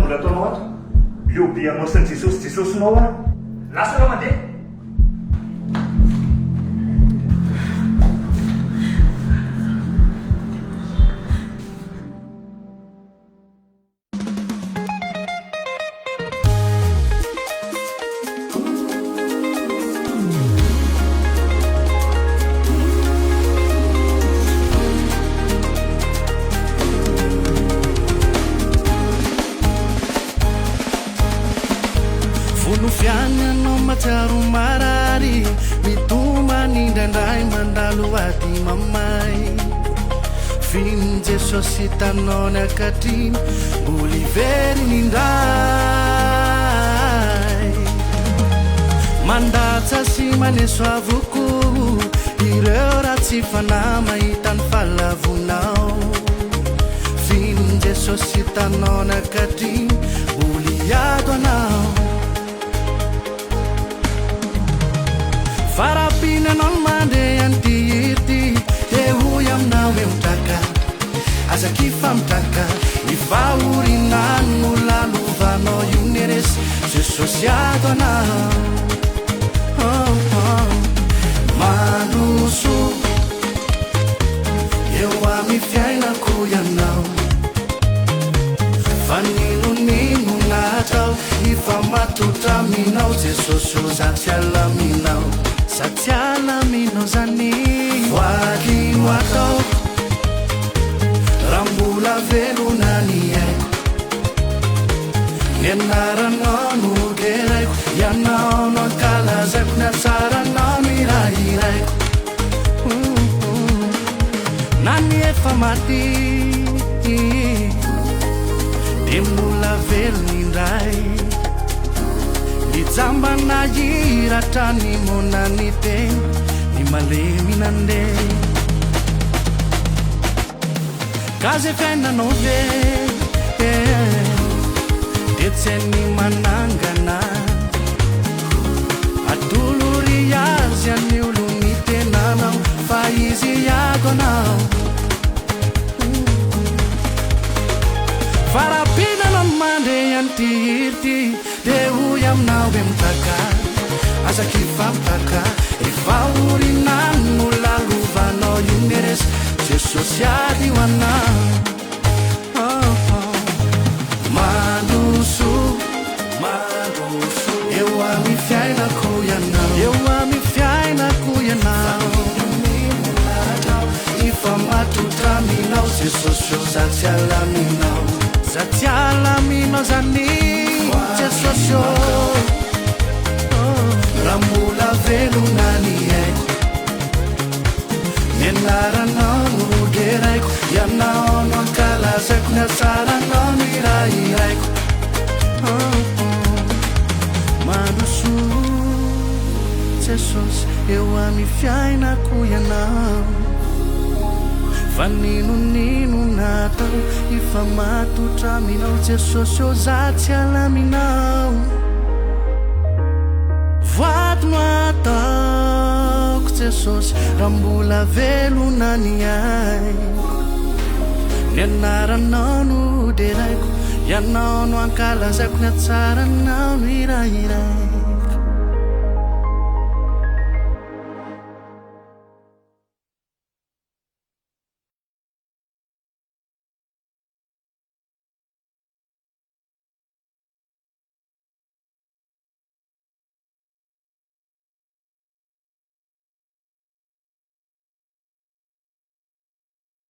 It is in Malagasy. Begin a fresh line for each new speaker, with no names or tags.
mbola ataonao ato liobe anosany jesosynao a lasa raha mandeha
Fianano mataro marary mitomany indraindray mandalo ady mamay finy Jesosy tanao ny ankatriny mboly veriny indray mandatsa sy maneso avoko ireo raha tsy fanahy mahita ny fahalavonao finy Jesosy tanao ny ankatriny mboly ato anao farapina non mande antiirty tehoy aminao e mitaka azaky famtaka ifaurinano lalovanao io neresy Jesosy ato anao manoso eo amy fiainako ianao faninonino natao ifa matotraminao Jesosy o zatsy alaminao satsialaminao zany voakino atao raha mbola velonany aiko ny anaranao no geraiko ianao no ankalazaiko ny atsaranao mirairaiko na ny efa maty de mbola velony indray ijambana iratra ny monany teny ny malemy nandeha kaze fiainanao ve de tsy ny manangana atolory azy any olo ny tenanao fa izy iago anao farapinanao ny mande antiirty de hoy aminao e mitaka azaky famtaka ifaurinano lalovanao io neresy Jesosy ady ho anao manoso eo amy fiainako ianao ifa matotraminao Jesosy o zatsy alaminao zany Jesosy o raha mbola velonany aiko ny anaranao no geraiko ianao no ankalazaiko ny atsaranao mirairaiko manoso Jesosy eo amy fiainako ianao faninonino natao ifa matotraminao Jesosy o zatsy alaminao voatino ataoko Jesosy raha mbola velonany aiko ny anaranao no deraiko ianao no ankalazaiko ny atsaranao no irairay